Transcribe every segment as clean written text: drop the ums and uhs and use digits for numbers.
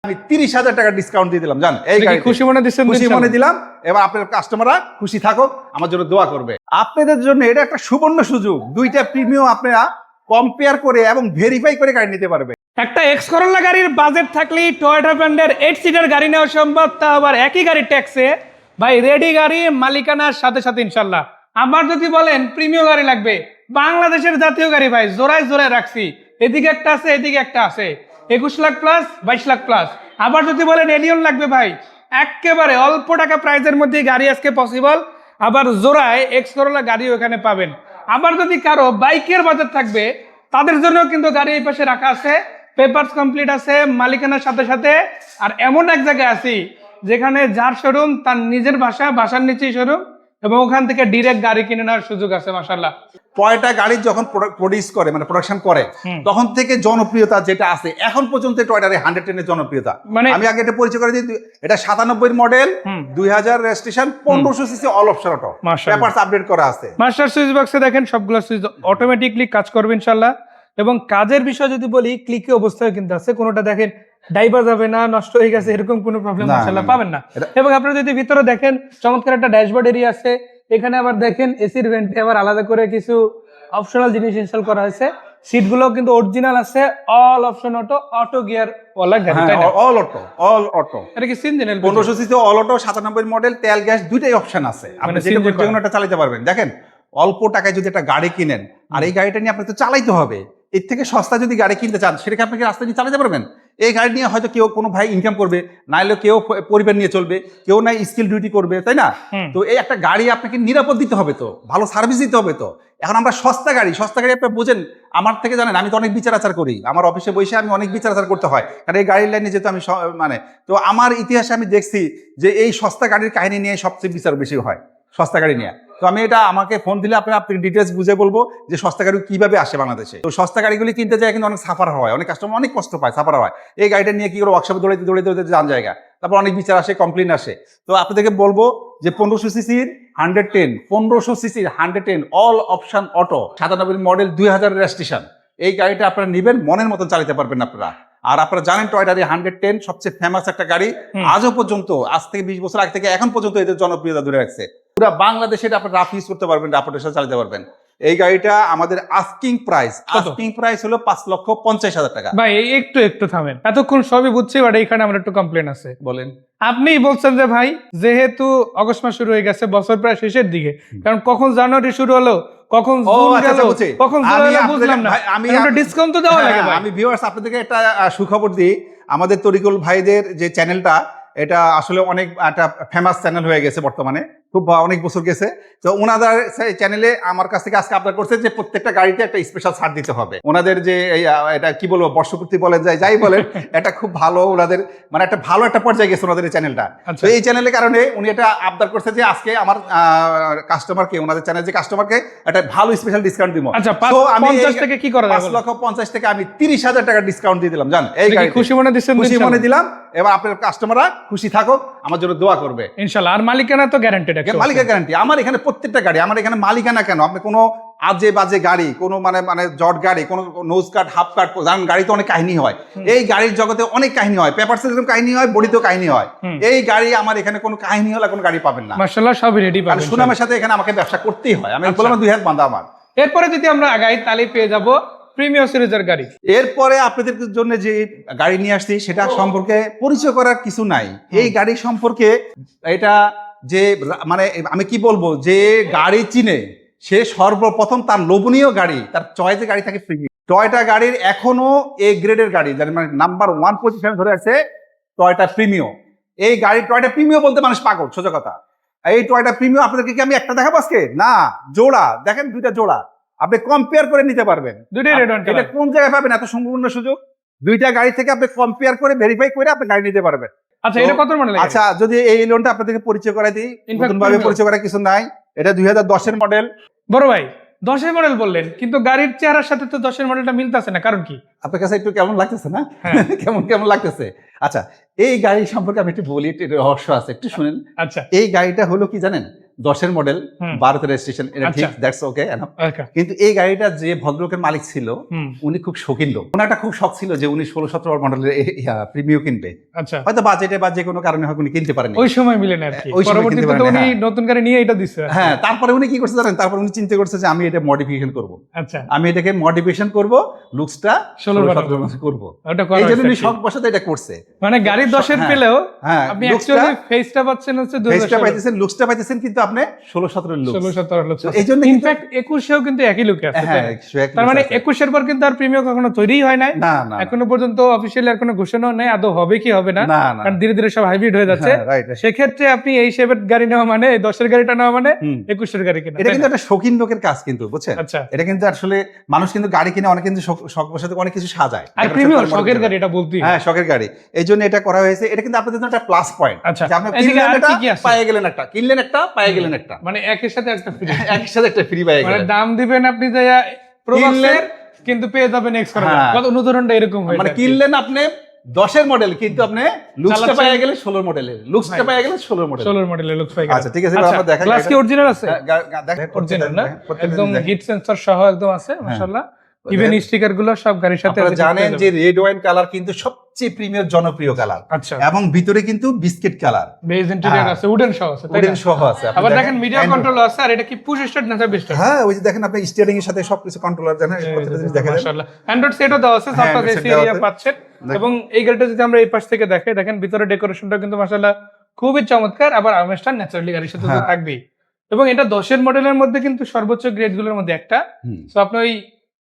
আমি 30,000 টাকা ডিসকাউন্ট দিয়ে দিলাম জান। এই গাড়ি খুশি মনে দিচ্ছেন? খুশি মনে দিলাম। এবার আপনার কাস্টমাররা খুশি থাকুক, আমার জন্য দোয়া করবে। আপনাদের জন্য এটা একটা সুবর্ণ সুযোগ, দুইটা প্রিমিয়াম আপনারা কম্পেয়ার করে এবং ভেরিফাই করে গাড়ি নিতে পারবে। একটা এক্স করোলা গাড়ির বাজেট থাকলেই টয়োটা ব্র্যান্ডের 8 সিটার গাড়ি নেওয়া সম্ভব, তা আবার একই গাড়ির ট্যাক্সে। ভাই রেডি গাড়ি মালিকানার সাথে সাথে ইনশাল্লাহ। আবার যদি বলেন প্রিমিয়াম গাড়ি লাগবে, বাংলাদেশের জাতীয় গাড়ি ভাই জোড়ায় জোড়ায় রাখছি, এদিকে একটা আছে এদিকে একটা আছে, 21 লাখ প্লাস 22 লাখ প্লাস। আবার যদি বলেন এলিয়ন লাগবে ভাই, একেবারে অল্প টাকা প্রাইসের মধ্যে গাড়ি আজকে পসিবল। আবার জোড়ায় এক্স করোলা গাড়িও এখানে পাবেন। আবার যদি কারো বাইকের বাজেট থাকবে তাদের জন্য কিন্তু গাড়ি এই পাশে রাখা আছে, পেপারস কমপ্লিট আছে মালিকানার সাথে সাথে। আর এমন এক জায়গায় আছি যেখানে যার শোরুম তার নিজের বাসার নিচেই শোরুম, এবং ওখান থেকে ডিরেক্ট গাড়ি কিনে নেওয়ার সুযোগ আছে মাশাআল্লাহ। টয়োটা গাড়ি যখন প্রডিউস করে মানে প্রোডাকশন করে তখন থেকে জনপ্রিয়তা যেটা আছে এখন পর্যন্ত টয়োটার 110 এর জনপ্রিয়তা। মানে আমি আগে এটা পরিচয় করে দিই, এটা 97 model, 2000 registration, 1500 CC all option auto, papers update করা আছে। মাস্টার সুইচ বক্সে দেখেন সবগুলো সুইচ অটোমেটিকলি কাজ করবে ইনশাআল্লাহ। এবং কাজের বিষয় যদি বলি, ক্লিকে অবস্থায় কিন্তু আছে, কোনোটা দেখেন ডাইভার যাবে না, নষ্ট হয়ে গেছে এরকম কোনো প্রবলেম মাশাআল্লাহ পাবেন না। এবং আপনারা যদি ভিতরে দেখেন চমৎকার একটা ড্যাশবোর্ড এরিয়া আছে, এখানে আবার দেখেন এসির ভেন্টে আবার আলাদা করে কিছু অপশনাল জিনিস ইনস্টল করা হয়েছে। সিটগুলো কিন্তু অরিজিনাল আছে, all option auto, auto gear ওয়ালা গাড়ি, তাই না? All auto, all auto. এটা কি সিনজেন 1500 সিসি অল অটো, 97 মডেল, তেল গ্যাস দুইটাই অপশন আছে, আপনি যে কোনো একটা চালাতে পারবেন। দেখেন অল্প টাকায় যদি একটা গাড়ি কিনেন আর এই গাড়িটা নিয়ে আপনাকে তো চালাইতে হবে, এর থেকে সস্তা যদি গাড়ি কিনতে চান সেটাকে আপনাকে রাস্তা নিয়ে চালাতে পারবেন। এই গাড়ি নিয়ে হয়তো কেউ কোনো ভাই ইনকাম করবে, নাইলে কেউ পরিবার নিয়ে চলবে, কেউ নাই স্কিল ডিউটি করবে, তাই না? তো এই একটা গাড়ি আপনাকে নিরাপদ দিতে হবে, তো ভালো সার্ভিস দিতে হবে। তো এখন আমরা সস্তা গাড়ি আপনি বোঝেন, আমার থেকে জানেন আমি তো অনেক বিচার আচার করি, আমার অফিসে বসে আমি অনেক বিচার আচার করতে হয়, কারণ এই গাড়ির লাইনে যেহেতু আমি মানে তো আমার ইতিহাসে আমি দেখছি যে এই সস্তা গাড়ির কাহিনী নিয়ে সবচেয়ে বিচার বেশি হয়, সস্তা গাড়ি নিয়ে। তো আমি এটা আমাকে ফোন দিলে আপনি ডিটেলস বুঝে বলবো যে সস্তা গাড়ি কিভাবে আসে বাংলাদেশে। তো সস্তা গাড়িগুলি কিনতে যায় কিন্তু অনেক সাফার হয়, অনেক কাস্টমার অনেক কষ্ট পায়, সাফার হয়। এই গাড়িটা নিয়ে কি করে ওয়ার্কশপে দৌড়াইতে যান জায়গা, তারপর অনেক বিচার আসে, কমপ্লেন আসে। তো আপনাদেরকে বলবো যে 1500 সিসির 110, 1500 সিসির 110 all option auto, 97 model, 2000 registration, এই গাড়িটা আপনারা নেবেন, মনের মতন চালাতে পারবেন আপনারা। আর আপনারা জানেন টয়োটার 110 সবচেয়ে ফেমাস একটা গাড়ি, আজও পর্যন্ত, আজ থেকে 20 বছর আগে থেকে এখন পর্যন্ত এদের জনপ্রিয়তা ধরে রাখছে। পুরো বাংলাদেশে আপনারা রাফ ইউজ করতে পারবেন, রাফের সাথে চালাতে পারবেন। এই গাড়িটা আমাদের আস্কিং প্রাইস হলো 5,50,000 টাকা। ভাই একটু থামেন, এতক্ষণ সবই বুঝছি, বাট এইখানে আমার একটু কমপ্লেন আছে। বলেন। আপনি বলছেন যে ভাই যেহেতু অগস্ট মাস শুরু হয়ে গেছে, বছর প্রায় শেষের দিকে, কারণ কখন জানুয়ারি শুরু হলো, কখন জুন গেল, কখন জুলাই গেল বুঝলাম না, আমি ডিসকাউন্ট তো দেওয়া লাগে ভাই। আমি ভিউয়ার্স আপনাদেরকে একটা সুখবর দিই, আমাদের তরিকুল ভাইদের যে চ্যানেলটা, এটা আসলে অনেক একটা ফেমাস চ্যানেল হয়ে গেছে বর্তমানে, খুব অনেক বছর গেছে। তো ওনাদের চ্যানেলে আমার কাছ থেকে আজকে আবদার করছে যে প্রত্যেকটা গাড়িতে একটা স্পেশাল ছাড় দিতে হবে। ওনাদের যে এটা কি বলবো, বর্ষপূর্তি বলেন যাই বলেন, এটা খুব ভালো, ওনাদের মানে একটা ভালো একটা পর্যায়ে গেছে ওনাদের এই চ্যানেলটা। তো এই চ্যানেলের কারণে উনি এটা আবদার করছে যে আজকে আমার কাস্টমারকে, ওনাদের চ্যানেল যে কাস্টমারকে একটা ভালো স্পেশাল ডিসকাউন্ট দিব। তো আমি 50 থেকে কি করা যায়, 5,50,000 থেকে আমি 30,000 টাকা ডিসকাউন্ট দিয়ে দিলাম জান। এই গাড়ি খুশি মনে দিচ্ছেন? খুশি মনে দিলাম। এবার আপনার কাস্টমাররা খুশি থাকুক, আমার জন্য দোয়া করবে ইনশাআল্লাহ। আর মালিকানা তো গ্যারান্টেড, মালিকের গ্যারান্টি। আমার এখানে প্রত্যেকটা গাড়ি, আমার এখানে মালিকানা কেন, আপনি কোনো আজে বাজে গাড়ি, কোনো মানে জট গাড়ি, কোনো নোজ কাট, হাফ কাট, জানেন গাড়ি তো অনেক কাহিনী হয়, এই গাড়ির জগতে অনেক কাহিনী হয়, পেপারসে যেরকম কাহিনী হয়, বডিতেও কাহিনী হয়। এই গাড়ি আমার এখানে কোনো কাহিনী হলে কোনো গাড়ি পাবেন না মাশাআল্লাহ, সবই রেডি পাবেন। সুনামের সাথে এখানে আমাকে ব্যবসা করতেই হয়, আমি বললাম 2 হাত বাঁধা আমার। এরপরে যদি আমরা আগাই তাহলে পেয়ে যাব প্রিমিয়াম সিরিজের গাড়ি। এরপরে আপনাদের জন্য যে গাড়ি নিয়ে আসছি সেটা সম্পর্কে পরিচয় করার কিছু নাই। এই গাড়ি সম্পর্কে এটা যে মানে আমি কি বলবো, যে গাড়ি চিনে সে সর্বপ্রথম তার লোভনীয় গাড়ি, তার চয়েসে গাড়ি থাকে ফ্রি। টয়োটা গাড়ির এখনো এ গ্রেডের গাড়ি, যার মানে নাম্বার 1 পজিশন ধরে আছে টয়োটা প্রিমিয়াম। এই গাড়ি টয়োটা প্রিমিয়াম বলতে মানুষ পাগল, সোজা কথা। এই টয়োটা প্রিমিয়াম আপনাদেরকে কি আমি একটা দেখাবো আজকে? না, জোড়া দেখেন, 2টা জোড়া, আপনি কম্পেয়ার করে নিতে পারবেন। এটা কোন জায়গায় পাবেন এত সম্পূর্ণ সুযোগ? 2টা গাড়ি থেকে আপনি কম্পেয়ার করে ভেরিফাই করে আপনি গাড়ি নিতে পারবেন। আচ্ছা, এটা কত মডেল? আচ্ছা, যদি এই লোনটা আপনাদেরকে পরিচয় করাই দিই, নতুন ভাবে পরিচয় করার কিছু নাই। এটা 2010 এর মডেল। বড় ভাই 10 এর মডেল বললেন, কিন্তু গাড়ির চেহারার সাথে তো 10 এর মডেলটা মিলতেছে না, কারণ কি? আপনার কাছে একটু কেমন লাগতেছে না? কেমন লাগতেছে? আচ্ছা, এই গাড়ি সম্পর্কে আমি একটু বলি, একটু রহস্য আছে, একটু শুনেন। আচ্ছা, এই গাড়িটা হলো কি জানেন, 10-এর মডেল, হুম। 12-তে রেজিস্ট্রেশন, এটা ঠিক, আচ্ছা। That's okay. ওকে। কিন্তু এই গাড়িটা যে ভদ্রলোকের মালিক ছিল, হুম। উনি খুব শৌখিন লোক। ওনার একটা খুব শখ ছিল যে উনি 16-17 মডেলের প্রিমিও কিনবে। আচ্ছা, হয়তো বাজেটে বা যে কোনো কারণে হয়তো উনি কিনতে পারেনি। ওই সময় মিলে না আর কি, ওই সময় কিনতে পরবর্তীতে তো পারেনি, উনি হ্যাঁ। নতুন গাড়ি নিয়ে এটা দিচ্ছে আর কি। হ্যাঁ, তারপরে উনি কি করছে জানেন? তারপরে উনি চিন্তা করছে যে আমি এটা মডিফিকেশন করব। আচ্ছা, আমি এটাকে মডিফিকেশন করব, লুকসটা 16-17 16-17 করব। ওটা করা এই জন্য হয়েছে উনি আর কি। শখ বসাতে এটা করছে। মানে গাড়ি 10-এর হ্যাঁ, পেলেও হ্যাঁ, আপনি লুকসটা অ্যাকচুয়ালি ফেসটা পাচ্ছেন হচ্ছে ফেসটা 2016 পাইতেছেন, লুকসটা পাইতেছেন কিন্তু আপনি 16-17 লুকস। 16-17 লুক। তো এই জন্য কিন্তু- ইনফ্যাক্ট 21-এও কিন্তু একই লুকে আছে, হ্যাঁ, তাই না? তার মানে 21-এর পর কিন্তু আর প্রিমিয়াম কখনো তৈরিই হয় নাই, না, না, এখনো পর্যন্ত অফিসিয়ালি আর কোনো ঘোষণাও নেই আদৌ হবে কি হবে না, না, না। কারণ ধীরে ধীরে সব হাইব্রিড হয়ে যাচ্ছে। হ্যাঁ, right, right. সেক্ষেত্রে আপনি এই শেপের গাড়ি নেওয়া মানে, এই 10-এর গাড়িটা নেওয়া মানে হুম। 21-এর গাড়ি কেনা, এটা তাই কিন্তু না? একটা শৌখিন লোকের কাজ কিন্তু, বুঝছেন? আচ্ছা। এটা কিন্তু আসলে মানুষ কিন্তু গাড়ি কিনে অনেক কিন্তু শখ বসাতে অনেক কিছু সাজায়। আর প্রিমিয়াম শখের গাড়ি, এটা বলতেই হয়। হ্যাঁ, শখের গাড়ি। এই জন্য এটা করা হয়েছে। এটা কিন্তু আপনাদের জন্য একটা প্লাস পয়েন্ট। আচ্ছা, যে আপনি এদিকে কিনলেন আর একটা, কি কি আছে? পায়ে গেলেন একটা, কিনলেন একটা, পায়ে গেলেন একটা, মানে একের সাথে একটা ফ্রি, একই সাথে একটা ফ্রি পায়ে মানে গেলেন। দাম দিবেন আপনি যাইয়া প্রবাসের, কিন্তু পেয়ে যাবেন এক্স করা। হ্যাঁ। কত উদাহরণটা এরকম হয়েছে মানে আর কি। কিনলেন আপনি 10-এর মডেল, কিন্তু আপনি লুকসটা চালাচ্ছেন- পায়ে গেলেন 16 মডেলের, লুকসটা পায়ে গেলেন 16 মডেল। 16 মডেলের লুকস পাই গেল। আচ্ছা, ঠিক আছে, এবার আমরা দেখাই গ্লাস কি গাড়িটা। অরিজিনাল আছে? দেখেন, অরিজিনাল না, প্রত্যেকটা একদম জিনিস দেখেন। হিট সেন্সর সহ একদম আছে, মাশাআল্লাহ। দেখেন। ইভেন স্টিকার গুলো সব গাড়ির সাথে আপনারা আছে, জানেন পেয়ে যে যাবেন। রেড ওয়াইন কালার কিন্তু সবচেয়ে প্রিমিয়াম জনপ্রিয় কালার, আচ্ছা, এবং ভিতরে কিন্তু বিস্কিট কালার, বেজ ইন্টেরিয়র হ্যাঁ। আছে, উডেন সহ আছে, তাই উডেন না? সহ আছে। আপনি আবার দেখেন মিডিয়া Android- কন্ট্রোল আছে, আর এটা কি পুশ স্টার্ট না সাব স্টার্ট? হ্যাঁ, ওই যে দেখেন আপনি স্টিয়ারিং এর সাথে সবকিছু কন্ট্রোলার জানেন, প্রত্যেকটা জিনিস দেখেন। মাশাআল্লাহ। অ্যান্ড্রয়েড সেটও দেওয়া আছে, হ্যাঁ, সফটওয়্যার Android set এসি দেওয়া এরিয়া আছে। পাচ্ছেন। দেখেন। এবং এই গাড়িটা যদি আমরা এই পাশ থেকে দেখে দেখেন, ভিতরে ডেকোরেশনটা কিন্তু মাশাআল্লাহ খুবই চমৎকার, আবার আমেজটা ন্যাচারালি গাড়ির সাথে তো হ্যাঁ। থাকবেই। এবং এটা 10-এর মডেলের মধ্যে কিন্তু সর্বোচ্চ গ্রেড গুলোর মধ্যে একটা, হুম। সো আপনি ওই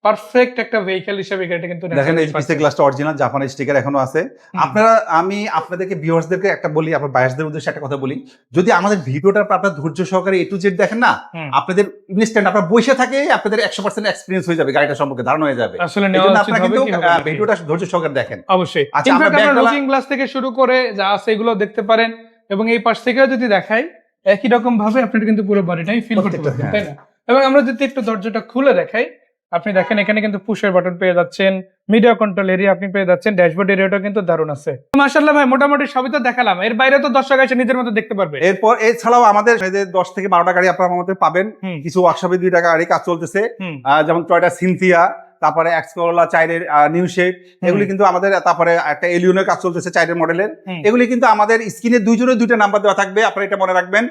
পারফেক্ট একটা ভেহিকল হিসেবে গাড়িটা কিন্তু দেখেন, naturally এই পিছের পাচ্ছেন। গ্লাসটা অরিজিনাল, জাপানের স্টিকার এখনো আছে। আপনারা, আমি আপনাদেরকে ভিউয়ার্সদেরকে একটা বলি, আপনার বায়াসদের উদ্দেশ্যে একটা কথা বলি, যদি আমাদের ভিডিওটা আপনারা ধৈর্য সহকারে A to Z দেখেন না, হুম। আপনাদের ইনস্ট্যান্ট আপনারা বসে থাকে আপনাদের 100% এক্সপেরিয়েন্স হয়ে যাবে, গাড়িটা সম্পর্কে ধারণা হয়ে যাবে। আসলে এই নেওয়া জন্য উচিত আপনারা হবে কিন্তু কি হবে না কি? ভিডিওটা ধৈর্য সহকারে দেখেন। অবশ্যই। আচ্ছা, আমরা ইনফ্যাক্ট আমরা ব্যাকডালা- লুকিং গ্লাস থেকে শুরু করে যা আছে এগুলো দেখতে পারেন, এবং এই পাশ থেকেও যদি দেখাই একই রকম ভাবে আপনারা কিন্তু পুরো বডিটাই ফিল করতে প্রত্যেকটা, পারবেন, তাই না? এবং আমরা যদি একটু দরজাটা খুলে দেখাই, আপনি দেখেন এখানে কিন্তু পুশের বাটন পেয়ে যাচ্ছেন, মিডিয়া কন্ট্রোল এরিয়া আপনি পেয়ে যাচ্ছেন, ড্যাশবোর্ড এরিয়াটাও কিন্তু দারুণ আছে। মাশাআল্লাহ ভাই, মোটামুটি সবই তো দেখালাম, এর বাইরে তো দর্শক এসে নিজের মতো দেখতে পারবে। এরপর এছাড়াও আমাদের এই যে 10 থেকে 12টা গাড়ি আপনারা আমাদের পাবেন। হুম। কিছু ওয়ার্কশপে 2টা গাড়ি কাজ চলতেছে, হুম। যেমন টয়োটা সিনথিয়া, তারপরে এক্সকোলা 4-এর নিউ শেপ, এগুলি কিন্তু আমাদের, তারপরে একটা এলিয়নের কাজ চলতেছে 4-এর মডেলের। হুম। এগুলি কিন্তু আমাদের স্ক্রিনে দুইজনের 2টা নাম্বার দেওয়া থাকবে, আপনারা এটা মনে রাখবেন।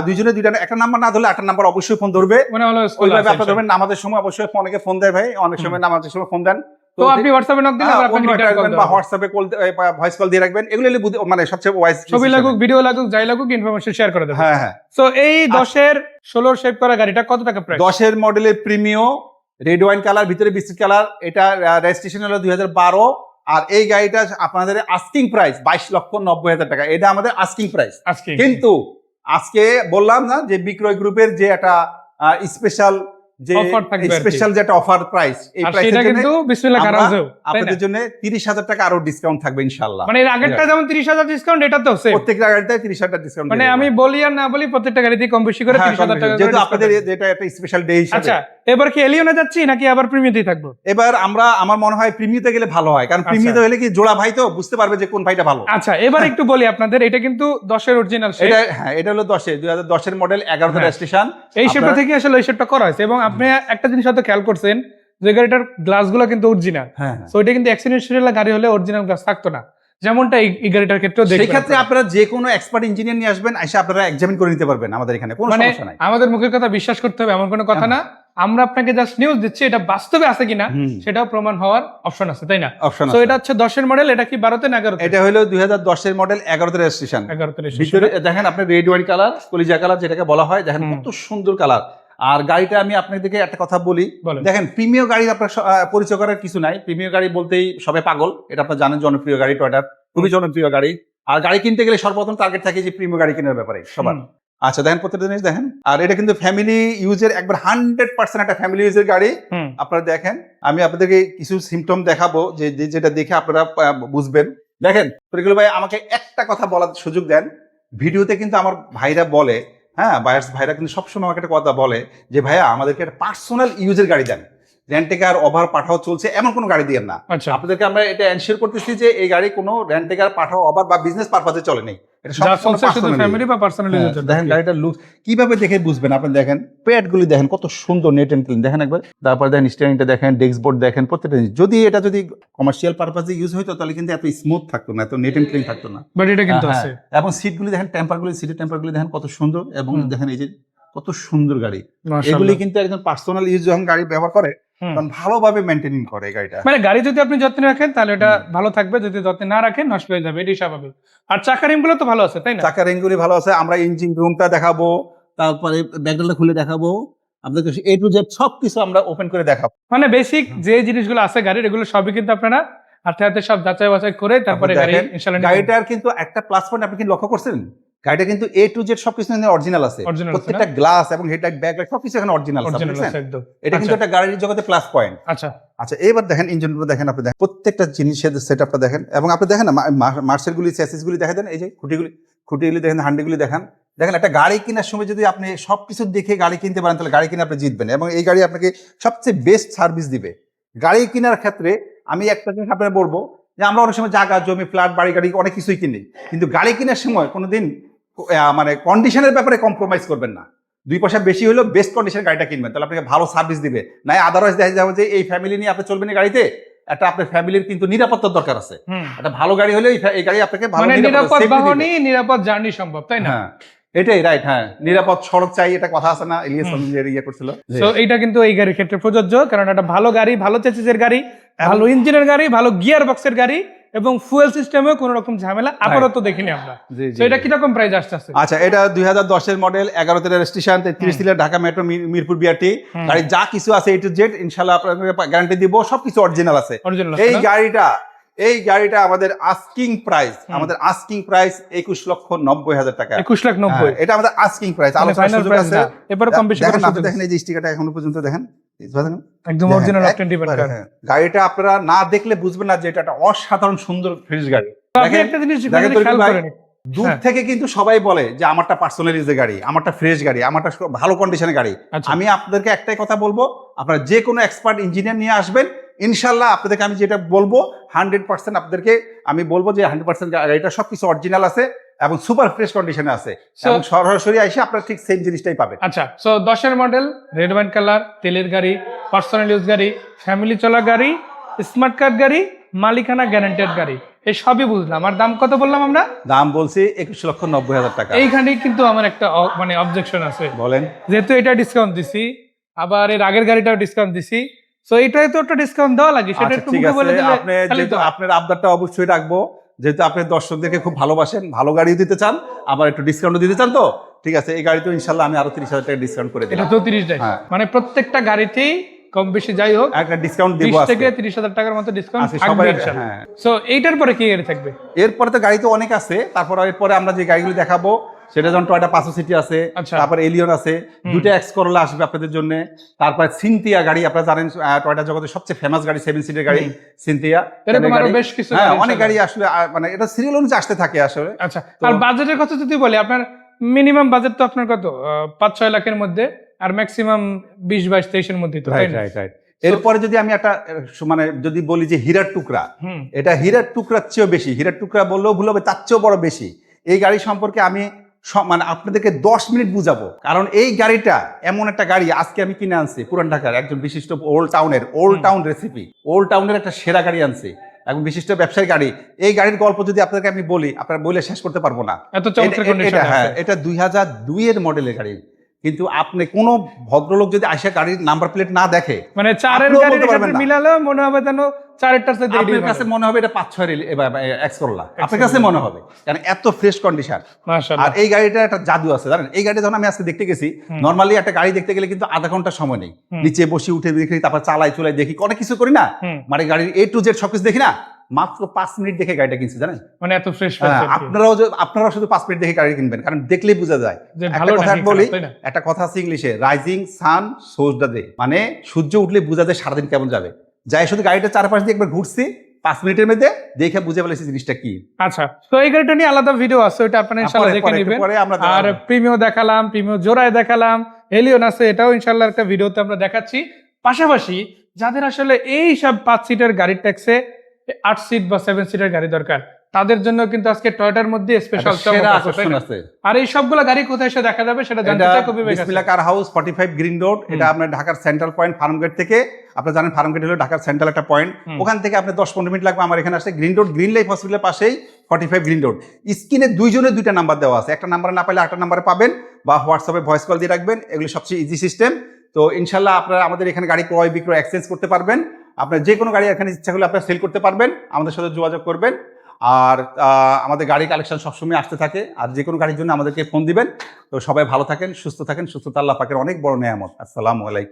দুইজনের 2টা, একটা নাম্বার না ধরলে 8টা নাম্বার অবশ্যই ফোন ধরবে, মানে হলো ওইভাবে আপনারা ধরবেন। নামাজের সময় অবশ্যই অনেকে ফোন দেয় ভাই, অনেক সময় নামাজের সময় ফোন দেন, তো আপনি হোয়াটসঅ্যাপে নক দিলে আবার আপনাকে রিটার্ন কল বা হোয়াটসঅ্যাপে কল, ভয়েস কল দিয়ে রাখবেন। এগুলো মানে সবচেয়ে ওয়াইজ। ছবি লাগুক, ভিডিও লাগুক, যাই লাগুক, ইনফরমেশন শেয়ার করে দেবেন। হ্যাঁ, হ্যাঁ। সো এই 10-এর 16 শেপ করা গাড়িটা কত টাকা প্রাইস? 10-এর মডেলের প্রিমিও, রেড ওয়াইন কালার, ভিতরে বিস্কিট কালার, এটা রেজিস্ট্রেশন হলো 2012। আর এই গাড়িটা আপনাদের আস্কিং প্রাইস 22,90,000 টাকা, এটা আমাদের আস্কিং প্রাইস। আজকে কিন্তু আজকে বললাম না যে বিক্রয় গ্রুপের যে একটা স্পেশাল, যে Offer থাকবে আর কি। স্পেশাল যে একটা অফার প্রাইস, এই আর সেটা প্রাইসের কিন্তু জন্য বিসমিল্লাহ আমরা গারাজেও, তাই না? আপনাদের জন্য 30,000 টাকা আরো ডিসকাউন্ট থাকবে ইনশাআল্লাহ। মানে এর আগেরটা যেমন 30,000 ডিসকাউন্ট, এটাতেও সেম। প্রত্যেকটা গাড়িতে 30,000 টাকা ডিসকাউন্ট। মানে আমি বলি আর না বলি, প্রত্যেকটা গাড়িতে কম বেশি করে 30,000 টাকা করে যেহেতু discount আপনাদের আছে। যেটা একটা স্পেশাল ডে হিসেবে। আচ্ছা, এবার কি এলিয়নে যাচ্ছি নাকি আবার প্রিমিয়ামতেই থাকবো? এবার আমরা, আমার মনে হয় প্রিমিয়াতে গেলে ভালো হয়, কারণ আচ্ছা। প্রিমিয়াতে হলে কি জোড়া ভাই তো বুঝতে পারবে যে কোন ভাইটা ভালো। আচ্ছা, এবার একটু বলি আপনাদের, এটা কিন্তু 10-এর অরিজিনাল শেপ। এটা, হ্যাঁ, এটা হলো 2010-এর মডেল, 11টা হ্যাঁ। রেজিস্ট্রেশন। এই শেপটা থেকে আসলে এই শেপটা করা হয়েছে, এবং আপনি একটা জিনিস হয়তো খেয়াল করছেন যে গাড়িটার গ্লাসগুলো কিন্তু অরিজিনাল। হ্যাঁ, সো এটা কিন্তু অ্যাক্সিডেন্ট গাড়ি হলে অরিজিনাল গ্লাস থাকতো না, যেমনটা এই গাড়িটার ক্ষেত্রেও দেখবেন। সেই ক্ষেত্রে আপনারা যে কোনো এক্সপার্ট ইঞ্জিনিয়ার নিয়ে আসবেন, এসে আপনারা এক্সামিন করে নিতে পারবেন আমাদের এখানে, কোনো মানে সমস্যা নাই। আমাদের মুখের কথা বিশ্বাস করতে হবে এমন কোনো কথা না, আমরা আপনাকে জাস্ট নিউজ দিচ্ছি, এটা বাস্তবে আছে কিনা হুম। সেটাও প্রমাণ হওয়ার অপশন আছে, তাই না? অপশন তো এটা হচ্ছে 10-এর মডেল, এটা কি 12তে না 11তে? এটা হলো 2010-এর মডেল, 11টা রেজিস্ট্রেশন। 11তে ভিতরে দেখেন আপনি রেড ওয়াইন কালার, কলিজা কালার যেটাকে বলা হয়, দেখেন হুম। কত সুন্দর কালার। আর গাড়িটা আমি আপনাদেরকে একটা কথা বলি, বলেন। দেখেন প্রিমিয় গাড়ি আপনার পরিচয় করার কিছু নাই। প্রিমিয় গাড়ি বলতেই সবাই পাগল, এটা আপনারা জানেন, জনপ্রিয় গাড়ি, টয়োটা খুবই জনপ্রিয় গাড়ি। আর গাড়ি কিনতে গেলে সর্বপ্রথম টার্গেট থাকে যে প্রিমিয় গাড়ি কেনার ব্যাপারে সবার। হুম। আচ্ছা, দেখেন প্রত্যেকটা জিনিস দেখেন। আর এটা কিন্তু ফ্যামিলি ইউজের, একবার 100% একটা ফ্যামিলি ইউজের গাড়ি। হুম। আপনারা দেখেন, আমি আপনাদেরকে কিছু সিমটম দেখাবো যেটা দেখে আপনারা বুঝবেন। দেখেন তরিকুল ভাই, আমাকে একটা কথা বলার সুযোগ দেন। ভিডিওতে কিন্তু আমার ভাইরা বলে, হ্যাঁ, বায়ার্স ভাইরা কিন্তু সবসময় আমাকে একটা কথা বলে যে ভাইয়া আমাদেরকে একটা পার্সোনাল ইউজের গাড়ি দেন। রেন্টে কার ওভার পাঠাও চলছে এমন কোনো গাড়ি দিয়ে না। আচ্ছা, আপনাদেরকে আমরা এটা এনশিওর করতেছি যে এই গাড়ি কোনো রেন্টে কার পাঠাও ওভার বা বিজনেস পারপাজে চলে নেই, এটা যা সম্পূর্ণ চলছে শুধু personally। ফ্যামিলি বা পার্সোনাল ইউজের জন্য। দেখেন গাড়িটার লুক কিভাবে দেখে বুঝবেন, আপনি দেখেন প্যাডগুলি দেখেন কত সুন্দর নেট এন্ড ক্লিন, দেখেন একবার। তারপর দেখেন স্টিয়ারিংটা দেখেন, ডেস্ক বোর্ড দেখেন, প্রত্যেকটা জিনিস। যদি এটা যদি কমার্শিয়াল পারপাজে ইউজ হইতো তাহলে কিন্তু এত স্মুথ থাকতো না, এত নেট এন্ড ক্লিন থাকতো না। বাট এটা কিন্তু হ্যাঁ, আছে। এবং সিটগুলি দেখেন, সিটের টেম্পারগুলি দেখেন কত সুন্দর, এবং দেখেন এই যে কত সুন্দর গাড়ি। মাশাআল্লাহ। এগুলি কিন্তু একজন পার্সোনাল ইউজ যখন গাড়ি ব্যবহার করে হুম। তখন ভালোভাবে মেনটেনিং করে এই গাড়িটা। মানে গাড়ি যদি আপনি যত্নে রাখেন তাহলে এটা ভালো থাকবে, যদি যত্নে না রাখেন নষ্ট হয়ে যাবে, এটাই স্বাভাবিক। আর চাকা রিমগুলো তো ভালো আছে, তাই না? চাকার রিংগুলি ভালো আছে। আমরা ইঞ্জিন রুমটা দেখাবো, তারপরে ব্যাকডালাটা খুলে দেখাবো, আপনাদের A to Z সবকিছু আমরা ওপেন করে দেখাবো। মানে বেসিক যে জিনিসগুলো আছে গাড়ির, এগুলো সবই কিন্তু আপনারা হাতে হাতে সব যাচাই বাছাই করে তারপরে আপনি গাড়ি দেখেন, ইনশাআল্লাহ নিবেন। গাড়িটার কিন্তু একটা প্লাস পয়েন্ট আপনি কি লক্ষ্য করছেন, গাড়িটা কিন্তু A to Z সবকিছু অরিজিনাল আছে। Original আছে প্রত্যেকটা গ্লাস এবং হেডলাইট ব্যাকলাইট সবকিছু এখানে অরিজিনাল আছে, অরিজিনাল বুঝছেন? আছে একদম। এটা কিন্তু একটা গাড়ির জগতে প্লাস পয়েন্ট। আচ্ছা, আচ্ছা, এবার দেখেন ইঞ্জিনগুলো দেখেন, আপনি দেখেন প্রত্যেকটা জিনিসের সেটআপটা দেখেন, এবং আপনি দেখেন না মার্সেলগুলি চ্যাসিসগুলি দেখে দেন, এই যে খুঁটিগুলি দেখেন, হান্ডিগুলি দেখেন। দেখেন একটা গাড়ি কেনার সময় যদি আপনি সবকিছু দেখে গাড়ি কিনতে পারেন তাহলে গাড়ি কিনে আপনি জিতবেন, এবং এই গাড়ি আপনাকে সবচেয়ে বেস্ট সার্ভিস দিবে। গাড়ি কেনার ক্ষেত্রে আমি একটা জিনিস আপনাকে বলবো যে আমরা অনেক সময় জায়গা জমি ফ্ল্যাট বাড়ি গাড়ি অনেক কিছুই কিনি, কিন্তু গাড়ি কেনার সময় কোনোদিন মানে কন্ডিশনের ব্যাপারে কম্প্রোমাইজ করবেন না। 2 পয়সা বেশি হলেও বেস্ট কন্ডিশনের গাড়িটা কিনবেন, তাহলে আপনাকে ভালো সার্ভিস দিবে। নাই আদারওয়াইজ দেখা যাবে যে এই ফ্যামিলি নিয়ে আপনি চলবেন এই গাড়িতে, একটা আপনার ফ্যামিলির কিন্তু নিরাপত্তার দরকার আছে। একটা ভালো গাড়ি হলে এই গাড়ি আপনাকে ভালো মানে নিরাপদ safety দিবে। বাহনই নিরাপদ জার্নি সম্ভব, তাই না? হ্যাঁ, এটাই রাইট। হ্যাঁ, নিরাপদ সড়ক চাই, এটা কথা আছে না, ইলিয়াস ইয়ে করছিল। তো এইটা কিন্তু এই গাড়ির ক্ষেত্রে প্রযোজ্য, কারণ এটা ভালো গাড়ি, ভালো চেসিসের গাড়ি, ভালো ইঞ্জিনের গাড়ি, ভালো গিয়ার বক্সের গাড়ি, এবং ফুয়েল সিস্টেমেও কোনো রকম ঝামেলা আপাতত দেখিনি আমরা। জি, জি, তো এটা কিরকম প্রাইস আসছে? আচ্ছা, এটা 2010 এর মডেল, 11 তে রেজিস্ট্রেশন, 33 সিলের ঢাকা মেট্রো মিরপুর বিআরটি গাড়ি, যা কিছু আছে A to Z ইনশাআল্লাহ আপনাকে গ্যারান্টি দিব, সবকিছু অরিজিনাল আছে। অরিজিনাল এই গাড়িটা আমাদের আস্কিং প্রাইস 21,90,000 টাকা। 21,90,000 হ্যাঁ, এটা আমাদের আস্কিং প্রাইস, আলোচনার সুযোগ আছে। এরপর কম বেশি দেখেন করার আপনি সুযোগ দেখেন এই যে স্টিকারটা এখনো পর্যন্ত দেখেন, একদম অরিজিনাল দেখেন, অকটেন ডিপেন্ড একবারে, কার। হ্যাঁ। গাড়িটা আপনারা না দেখলে বুঝবেন না যে এটা একটা অসাধারণ সুন্দর ফ্রেশ গাড়ি। আপনি দেখেন, একটা জিনিস দেখেন তো খেয়াল ভাই, করেন, দূর থেকে কিন্তু সবাই বলে যে আমারটা পার্সোনাল ইউজের গাড়ি, আমারটা ফ্রেশ গাড়ি, আমারটা ভালো কন্ডিশনের গাড়ি। আচ্ছা। আমি আপনাদেরকে একটাই কথা বলবো, আপনারা যে কোনো এক্সপার্ট ইঞ্জিনিয়ার নিয়ে আসবেন, ইনশাল্লাহ আপনাদেরকে আমি যেটা বলবো 100% আপনাদেরকে আমি বলবো যে 100% গাড়িটা সবকিছু অরিজিনাল আছে এবং সুপার ফ্রেশ কন্ডিশনে আছে, এবং সরাসরি এসে আপনারা ঠিক সেম জিনিসটাই পাবেন। আচ্ছা, সো 10 এর মডেল, রেড ওয়াইন কালার, তেলের গাড়ি, পার্সোনাল ইউজ গাড়ি, ফ্যামিলি চলা গাড়ি, স্মার্ট কার্ড গাড়ি, মালিকানা গ্যারান্টেড গাড়ি, এই সবই বুঝলাম। আর দাম কত বললাম আমরা? দাম বলছি 21,90,000 টাকা। এইখানে কিন্তু আমার একটা মানে অবজেকশন আছে। বলেন। যেহেতু এটা ডিসকাউন্ট দিছি, আবার এর আগের গাড়িটাও ডিসকাউন্ট দিছি, সো এটাই তো একটা ডিসকাউন্ট দেওয়া লাগে, সেটা আচ্ছা, একটু ঠিক মুখে বলে আছে, দিলে আপনি তাহলেই যেহেতু তো হয়। আপনার আবদারটা অবশ্যই রাখবো, যেহেতু আপনি দর্শকদেরকে খুব ভালোবাসেন, ভালো গাড়িও দিতে চান, আবার একটু ডিসকাউন্ট দিতে চান, তো ঠিক আছে, এই গাড়ি তো ইনশাল্লাহ আমি আরো 30,000 টাকা ডিসকাউন্ট করে এটা দিলাম। তো 30 দেয়, হ্যাঁ। মানে প্রত্যেকটা গাড়িতেই কম বেশি যাই হোক একটা ডিসকাউন্ট দিব 20 আজকে। থেকে 30,000 টাকার মতো ডিসকাউন্ট আজকে থাকবে সবাই, ইনশাআল্লাহ। হ্যাঁ। সো এইটার পরে কি গাড়ি থাকবে? এরপরে তো গাড়ি তো অনেক আছে, তারপর এরপরে আমরা যে গাড়িগুলো দেখাবো সেটা যেমন টয়োটা পাঁচশো সিটি আছে, আচ্ছা। তারপর এলিয়ন আছে, দুটো এক্স করোলা আসবে আপনাদের জন্য, তারপর সিনথিয়া গাড়ি, আপনারা জানেন টয়োটা জগতের সবচেয়ে ফেমাস গাড়ি 7 সিটের গাড়ি সিনথিয়া। এরকম আরো বেশ কিছু হ্যাঁ, গাড়ি অনেক গাড়ি আসলে মানে এটা সিরিয়াল অনুযায়ী আসতে থাকে আসলে। আচ্ছা, আর বাজেটের কথা যদি বলি, আপনার মিনিমাম বাজেট তো আপনার কত 5-6 লাখের মধ্যে, আর ম্যাক্সিমাম 20-22-23 এর মধ্যে তো, তাই না? রাইট। এরপরে যদি আমি একটা মানে যদি বলি যে হীরার টুকরা, এটা হীরার টুকরার চেয়েও বেশি, হীরার টুকরা বললেও ভুল হবে, তার চেয়েও বড় বেশি। এই গাড়ি সম্পর্কে আমি মানে আপনাদেরকে 10 মিনিট বুঝাবো, কারণ এই গাড়িটা এমন একটা গাড়ি আজকে আমি কিনে আনছি পুরান ঢাকার একজন বিশিষ্ট ওল্ড টাউন রেসিপি, ওল্ড টাউনের একটা সেরা গাড়ি আনছি, একজন বিশিষ্ট ব্যবসায়ী গাড়ি। এই গাড়ির গল্প যদি আপনাদেরকে আমি বলি, আপনারা বলে শেষ করতে পারবো না। এত চমৎকার কন্ডিশন আছে। হ্যাঁ, এটা 2002 এর মডেলের গাড়ি, কিন্তু আপনি কোন ভদ্রলোক যদি আসে গাড়ির নাম্বার প্লেট না দেখে, মানে 4 এর গাড়ির সাথে মিলালে মনে হবে যেন 4-এরটার সাথে আপনার কাছে মনে হবে এটা 5-6 এক্স করলা, আপনার কাছে মনে হবে, কারণ এত ফ্রেশ কন্ডিশন। মাশাআল্লাহ। আর এই গাড়িটা একটা জাদু আছে জানেন, এই গাড়িটা যখন আমি আজকে দেখতে গেছি, নরমালি একটা গাড়ি দেখতে গেলে কিন্তু আধা ঘন্টা সময় নেই, নিচে বসে উঠে দেখি, তারপর চালাই চলাই দেখি, অনেক কিছু করি না, মানে গাড়ির A to Z সবকিছু দেখি না, মাত্র 5 মিনিট দেখে গাড়িটা কিনছি জানেন। মানে এত ফ্রেশ। আপনারাও শুধু 5 মিনিট দেখে গাড়ি কিনবেন, কারণ দেখলেই বোঝা যায়। একটা কথা বলি, একটা কথা আছে ইংলিশে, rising sun shows the day, মানে সূর্য উঠলে বোঝা যায় সারাদিন কেমন যাবে। যাই শুধু গাড়িটা চারপাশ দিয়ে একবার ঘুরছি 5 মিনিটের মধ্যে, দেখে বুঝে ফেলেছি জিনিসটা কি। আচ্ছা, তো এই গাড়িটা নিয়ে আলাদা ভিডিও আছে, ওটা আপনারা ইনশাআল্লাহ দেখে নেবেন। আর প্রিমিও দেখালাম, প্রিমিও জোড়ায় দেখালাম, এলিয়ন আছে, এটাও ইনশাআল্লাহ একটা ভিডিওতে আমরা দেখাচ্ছি। পাশাপাশি যাদের আসলে এই সব 5 সিটের গাড়ির ট্যাক্সে 8 সিট বা 7 সিটের গাড়ি দরকার, তাদের জন্য কিন্তু আজকে টয়োটার মধ্যে স্পেশাল একটা সেরা আকর্ষণ আছে। আর এই সবগুলো গাড়ি কোথায় এসে দেখা যাবে সেটা জানতে এটা চাই কবি ভাই কাছে। বিসমিল্লাহ কার হাউস 45 গ্রিন রোড, এটা আপনার ঢাকার সেন্ট্রাল পয়েন্ট ফার্মগেট থেকে, আপনারা জানেন ফার্মগেট হলো ঢাকার সেন্ট্রাল একটা পয়েন্ট, ওখান থেকে আপনি 10-15 মিনিট লাগবে আমার এখানে আসতে। গ্রিন রোড, গ্রিন লাইফ হসপিটালের পাশেই 45 গ্রিন রোড। স্ক্রিনে দুইজনের দুইটা নাম্বার দেওয়া আছে, একটা নাম্বারে না পাইলে আরেকটা নাম্বারে পাবেন, বা হোয়াটসঅ্যাপে ভয়েস কল দিয়ে রাখবেন, এগুলো সবচেয়ে ইজি সিস্টেম। তো ইনশাল্লাহ আপনারা আমাদের এখানে গাড়ি ক্রয় বিক্রয় এক্সচেঞ্জ করতে পারবেন, আপনার যে কোনো গাড়ি এখানে ইচ্ছা করলে আপনারা সেল করতে পারবেন, আমাদের সাথে যোগাযোগ করবেন। আর আমাদের গাড়ি কালেকশন সবসময় আসতে থাকে, আর যে কোনো গাড়ির জন্য আমাদেরকে ফোন দিবেন। তো সবাই ভালো থাকেন, সুস্থ থাকেন, সুস্থতা আল্লাহ পাকের অনেক বড় নেয়ামত। আসসালামু আলাইকুম।